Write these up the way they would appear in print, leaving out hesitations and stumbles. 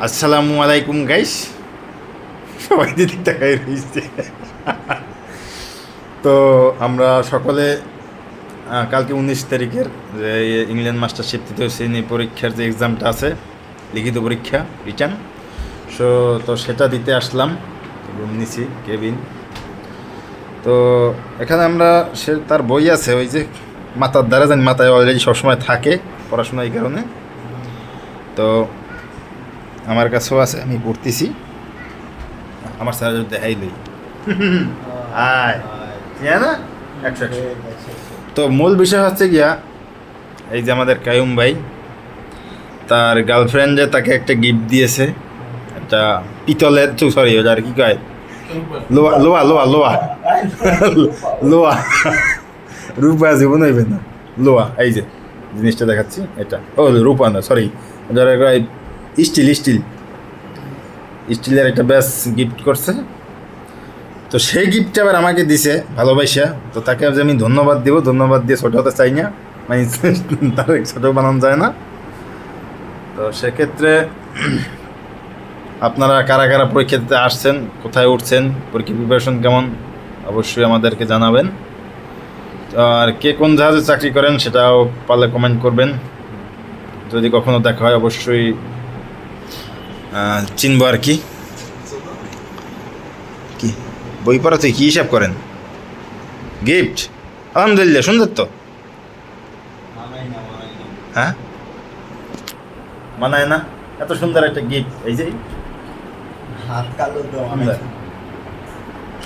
আসসালামু আলাইকুম গাইস, সবাই দিদি তাকাই রয়েছে। তো আমরা সকলে কালকে 19 তারিখের যে ইংল্যান্ড মাস্টারশিপ তৃতীয় শ্রেণী পরীক্ষার যে এক্সামটা আছে, লিখিত পরীক্ষা রিটার্ন, তো সেটা দিতে আসলাম। রুম নিছি কেবিন। তো এখানে আমরা তার বই আছে, ওই যে মাথার দ্বারা জানি, মাথায় অলরেডি সবসময় থাকে পড়াশোনা, এই কারণে। তো আমার কাছেও আছে, আমি পড়তেছি। আমার স্যার দেখাই লই। আয় না, একশো একশো। তো মূল বিষয় হচ্ছে গিয়া, এই যে আমাদের কায়ুম ভাই, তার গার্লফ্রেন্ডে তাকে একটা গিফট দিয়েছে, একটা পিতলের, সরি ওটা আর কি কয়, লোয়া লোয়া লোয়া লোয়া লোয়া, রূপা জীবন হইবে না, লোয়া। এই যে জিনিসটা দেখাচ্ছি, এটা ও রূপা না, সরি, যারা স্টিল স্টিল স্টিলের একটা ব্যাস গিফট করছে। তো সেই গিফটটা আবার আমাকে দিছে ভালোবাসা। তো তাকে যে আমি ধন্যবাদ দিব, ধন্যবাদ দিয়ে ছোটো হতে চাই না, মানে তার ছোটো বানানো যায় না। তো সেক্ষেত্রে আপনারা কারা কারা পরীক্ষা দিতে আসছেন, কোথায় উঠছেন, পরীক্ষা প্রিপারেশন কেমন, অবশ্যই আমাদেরকে জানাবেন। আর কে কোন জাহাজে চাকরি করেন সেটাও পারলে কমেন্ট করবেন। যদি কখনো দেখা হয় অবশ্যই চিনবো আর কি। কি বই পড়াতে কী হিসাব করেন? গিফট আলহামদুলিল্লাহ, সুন্দর তো। হ্যাঁ, মানায় না? এত সুন্দর একটা গিফট, এই যে হাত কালো তো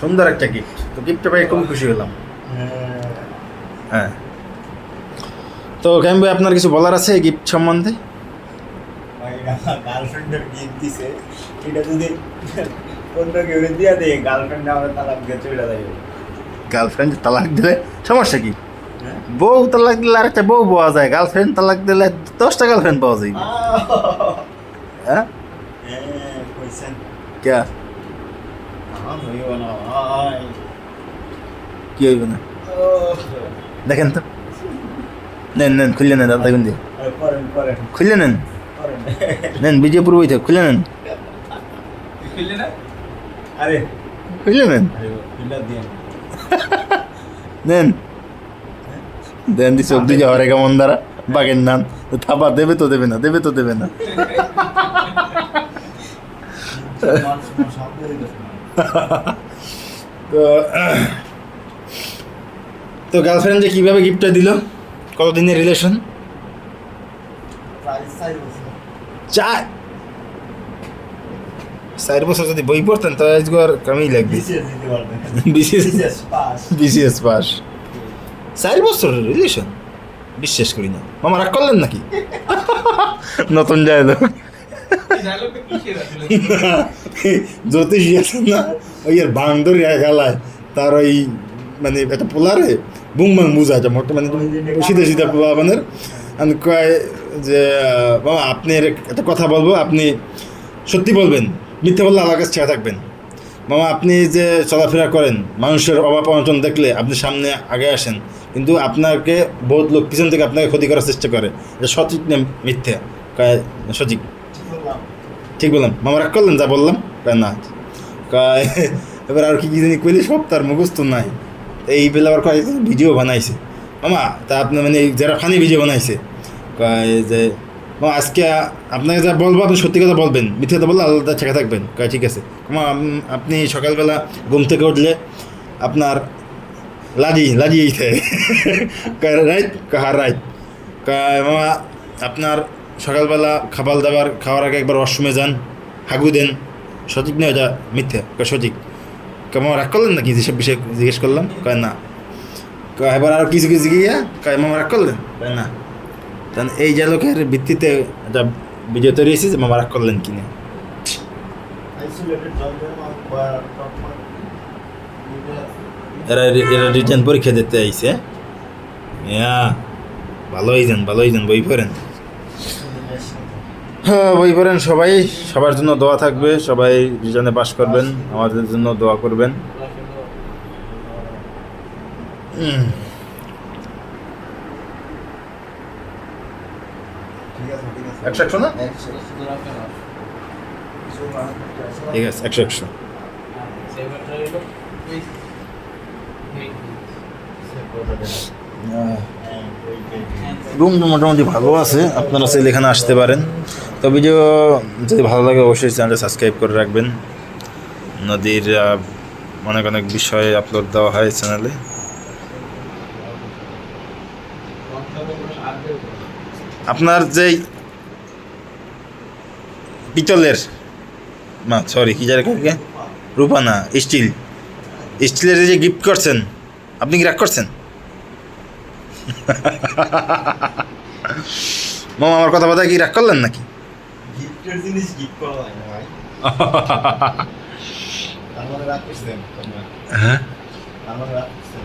সুন্দর একটা গিফট। তো গিফটটা পাই খুব খুশি হলাম। হ্যাঁ, তো কেম ভাই, আপনার কিছু বলার আছে এই গিফট সম্বন্ধে? গার্লফ্রেন্ডের গিফট দিছে, এটা যদি অন্য কেউ দিয়া দেয়, গার্লফ্রেন্ড আমার তালাক দিয়ে চলে যাবে। গার্লফ্রেন্ড তালাক দিলে সমস্যা কি? বউ তালাক দিলে আরেকটা বউ পাওয়া যায়, গার্লফ্রেন্ড তালাক দিলে 10টা গার্লফ্রেন্ড পাওয়া যায়। হ্যাঁ, কইছেন কে কি হইবে না? দেখেন তো, নেন নেন, খুললে নেন, দাদা দেখুন দিয়ে খুললে নেন, নেন বিজয়পুর বই থেকে খুলে নেন, আরে খুললে নেন, নেন দেন দি চোখ দিয়ে হরে কেমন দ্বারা বাগের নাম থাপা দেবে তো দেবে না, দেবে তো দেবে না। তো তো গার্লফ্রেন্ডে কীভাবে গিফটটা দিল? কতদিনের রিলেশন? 4 বছর। যদি বই পড়তেন তাহলে আজকে আর কামেই লাগবে। বিসিএস পাস, 4 বছর রিলেশন, বিশ্বাস করি না। মামা রাগ করলেন নাকি? নতুন যায় জ্যোতিষ আছেন না, ওই আর বান্দর খেলায় তার ওই মানে একটা পোলারে বুং বাং বুঝা যায় মোটা, মানে সিধা সিধা পোলা মানে কয় যে বাবা আপনি একটা কথা বলবো, আপনি সত্যি বলবেন, মিথ্যা বললে আমার কাছে ছেড়ে থাকবেন। মামা আপনি যে চলাফেরা করেন, মানুষের অভাব অনটন দেখলে আপনি সামনে আগে আসেন, কিন্তু আপনাকে বহুত লোক পিছন থেকে আপনাকে ক্ষতি করার চেষ্টা করে। এটা সঠিক না মিথ্যা? কয় সঠিক। ঠিক বললাম? মামা রাগ করলেন যা বললাম? কয় না। কয় এবার আর কি কি জানি কইলে সব তার মুখস্থ নাই। এই বেলা আবার কয় ভিডিও বানাইছে। মামা তা আপনি মানে যারা ফানি ভিডিও বানাইছে, কয় যে মামা আজকে আপনাকে যা বলবো আপনি সত্যি কথা বলবেন, মিথ্যা কথা বললে আলাদা ঠেকা থাকবেন। কয় ঠিক আছে। মামা আপনি সকালবেলা ঘুম থেকে উঠলে আপনার লাগিয়েই থাকে। কয় রাইট? কাহার রাইট? কয় মামা আপনার সকালবেলা খাবার দাবার খাওয়ার আগে একবার ওয়াশরুমে যান, হাগু দেন, সঠিক নয় এটা মিথ্যা? কয় সঠিক। মামা রাগ করলেন নাকি যেসব বিষয়ে জিজ্ঞেস করলাম? কয় না। কয় এবার আর কিছু কিছু গিয়া কয় মামা রাগ করলেন? কয় না। তাহলে এই যে লোকের ভিত্তিতে একটা ভিডিও তৈরি হয়েছে যে মামা রাগ করলেন কিনা। এরা রিটার্ন পরীক্ষা দিতে আইছে। ভালোই যান বই পড়েন। হ্যাঁ বই পড়েন সবাই, সবার জন্য দোয়া থাকবে, সবাই রিটার্নে পাস করবেন, আমাদের জন্য দোয়া করবেন। একশো না? ঠিক আছে 100 রুম মোটামুটি ভালো আছে, আপনারা চাইলে এখানে আসতে পারেন। তো ভিডিও যদি ভালো লাগে অবশ্যই চ্যানেলটা সাবস্ক্রাইব করে রাখবেন। নদীর অনেক অনেক বিষয় আপলোড দেওয়া হয় চ্যানেলে। আপনার যেই পিতলের সরি কি জায়গা রূপা না স্টিলের যে গিফট করছেন, আপনি কি রাগ করছেন? মামা আমার কথা কি রাগ করলেন নাকি? গিফটের জিনিস গিফট করা হয় না ভাই। তার মানে রাগ করছেন তোমরা? হ্যাঁ তার মানে রাগ করছেন?